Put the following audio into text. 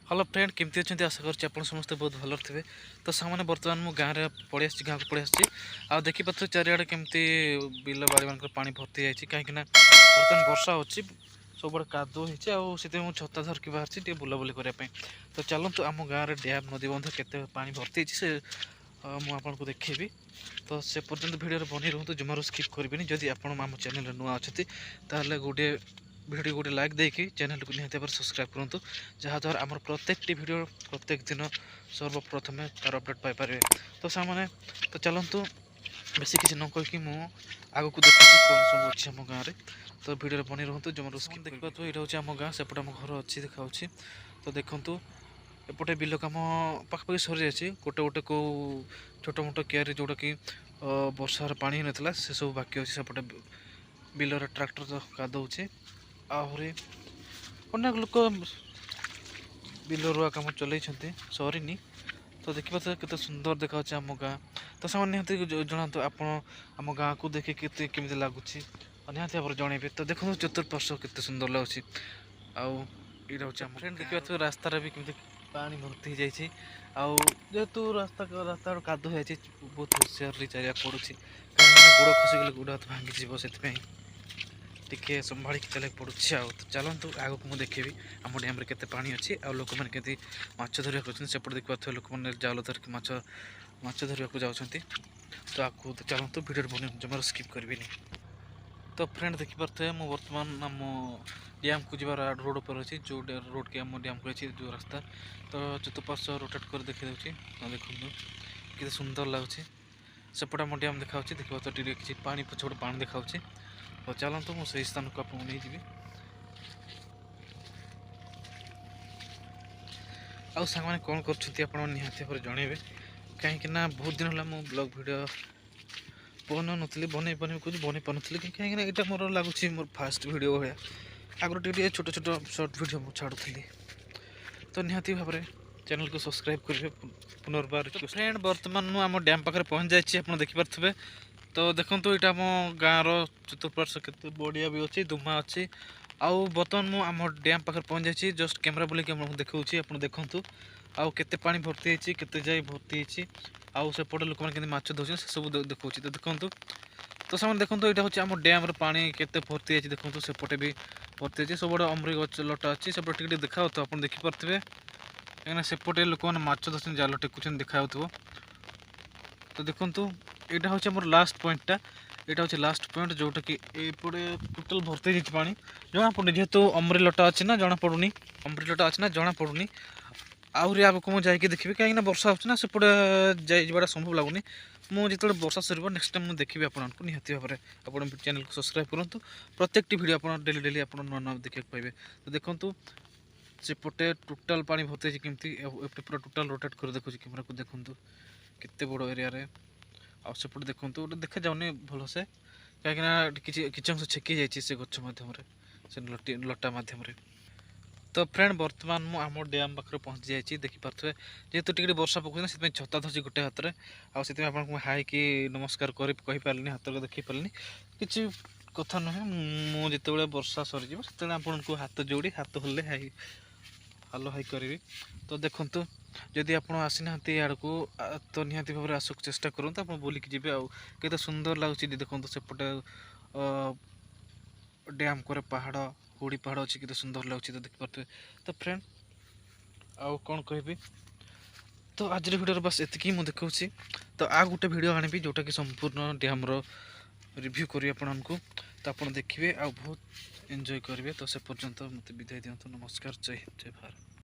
Hello friend केमती अच्छे आशा कर समस्ते बहुत भल थे। तो सामने बर्तमान मु गाँव में पड़े गाँव को पड़े आ देखी पारे चारिड़े केमती बिल बाड़ी मान पानी भर्ती जाइए कहीं बर्तमान वर्षा हो सब बड़े कादो हो छता धरकी बाहर बुलाबुली करने। तो चलतु आम गाँव में डैम नदी बंध के पानी भर्ती से मुझे देखी। तो से पर्यंत भिडियो बनी रुहतु जमार स्किप करेंगे। जदि आप चैनल नुआ अच्छा गोटे वीडियो गोटे लाइक देकी चैनल को निहत भाव सब्सक्राइब करूँ जहाँद्वारा आम प्रत्येक वीडियो प्रत्येक दिन सर्वप्रथम तार अपडेट पाइपर। तो सामने तो चलतु बेस किसी न कहीकि आग को देखुची कौन सब अच्छे आम गाँव में। तो वीडियो बनी रुहतु जमार स्किप देखा तो यहाँ हूँ आम गाँव सेपटे आम घर अच्छी देखा। तो देखु एपटे बिल कम पाखापाखि सरी जाए गोटे गोटे कौ छोट मोट क्यारी जोटा कि वर्षार पानी नाला से सब बाकी अच्छे सेपटे बिलर ट्राक्टर कादे आहरी अनेक लोक बिल रुआ कम चल सरीनी। तो देखिए केते सुंदर देखा आम गाँ। तो से निहती जनातु आप आम गाँ को देखिए केमी लगुच निहती भाव जनइबे। तो देखो चतुर्पार्श्व केते सुंदर लगुच आउ फ्रेंड देखिए रास्तार भी कमी पानी भर्ती जाइए जेहेतु रास्ता कादो हो बहुत होशियार चारिया पड़ू कहीं गोड़ खसिगले गोड़ हाथ भांगी से टिके संभाल के चलक पड़ू। तो चलतु आग को मुझे देखी आम डैम के पानी अच्छी आ लोक मैंने केमती माछ धरवा सेपटे देखिए लोक मैंने जाल धरिक माछ धरवा जाऊँगी। तो आपको चलतु भिडियो बन जमार स्किप करें। तो फ्रेंड देखिपे मुझे बर्तमान आम डैम को जबार रोड पर अच्छी जो रोड के आम डैम को जो रास्ता। तो चतुर्पार्श्व रोटेट कर देखी दूसरी देखो कि सुंदर लगुच सेपटे आम डैम देखा देखा तो किसी पानी पछपटे पानी देखा। तो चलतु मुझे स्थान को आपको नहीं जी आउ सांग मैंने कौन कर निहाती भाव जनइबे कहीं बहुत दिन है मु ब्लॉग वीडियो बन नी बन कुछ बन पानी कहीं यहाँ मोर लगुच मोर फास्ट वीडियो भाया आगर टे छोट छोट सर्ट वीडियो मुझे छाड़ुली। तो निहाती भाव में चैनल को सब्सक्राइब करेंगे पुनर्बार। फ्रेंड बर्तमान मुझे आम डैम पाखे पहुँच जाइए आप देखिपे। तो देखो यहाँ आम गाँव चतुर्पार्श्व के बड़िया भी अच्छी दुमा अच्छी आउ बर्तमान मुझे आम डैम पाखे पहुँच जाइए जस्ट कैमेरा बुलेक देखा आप देखु आउ केते पानी भर्ती होती केते जाए भर्ती होती आउ सेपटे लोक मैंने माछ धोचे से सब देखा। तो देखु तो सामने देखो यहाँ हूँ आम डैम पानी केते भर्ती है देखो सेपटे भी भर्ती है सब अमरी गच लटा अच्छी सेपटे टिके देखा तो आप देखिपे कहीं सेपटे लोक मैंने माछ धोचे जाल टेकुन देखा। तो देखु यहाँ हूँ मोर लास्ट पॉइंटा यहाँ हूँ लास्ट पॉइंट जोटा कि एपटे टोटाल भर्ती जाइए पानी जना पड़नी जेहेतु अमरी लटा अच्छी ना जना पड़ूनी अमरी लटा अच्छी ना जना पड़ूनी आहरी आगे मुझे जाकि देखी कहीं वर्षा होना सेपटे जाटा संभव लगुनि मुझे जो वर्षा सर नेक्स्ट टाइम मुझे देखी आपको निहती भाव में आप चैनल को सब्सक्राइब करूँ प्रत्येक वीडियो आप डेली डेली आप नुआ नुआ देखा पाइबे। तो देखु सेपटे टोटाल पानी भर्ती केमती पूरा टोटाल रोटेट कर देखुच कैमेरा को देखु केते बड़ एरिया रे आउट देखो गोटे देखा जाऊनी भलसे कहीं किसी अंश छेकी जाइए से गच मध्यम से लटा मध्यम। तो फ्रेंड बर्तमान मु आम डैम पाखे पहुँच जाइए देखिपे जेहेतु टिके वर्षा पकाना से छता धरसी गोटे हाथ में आते आपको हाई कि नमस्कार कहीपारे हाथ को देखी पारे किसी कथा नुहे मुझे वर्षा सरीज से आपको हाथ जोड़ी हाथ हल्ले हाई हलो हाई करी। तो देखु जदि आप आसीना याड़ को तो निहाती भाव में आसक चेष्टा करूँ आप बुलिकी जी आते सुंदर लगुच देखो सेपटे डैम को पहाड़ हुड़ी पहाड़ अच्छी केते सुंदर लगुच तो देखिपे। तो फ्रेंड आउ कौन कहि तो आज वीडियो बस एतिकी मुझे देखा। तो आ गोटे वीडियो आनी जोटा कि संपूर्ण डैम रिव्यू करी आपको तो आप देखिए आ बहुत एंजॉय करेंगे। तो से पर्यंत मत विदाय दिंतु नमस्कार जय हिंद जय भारत।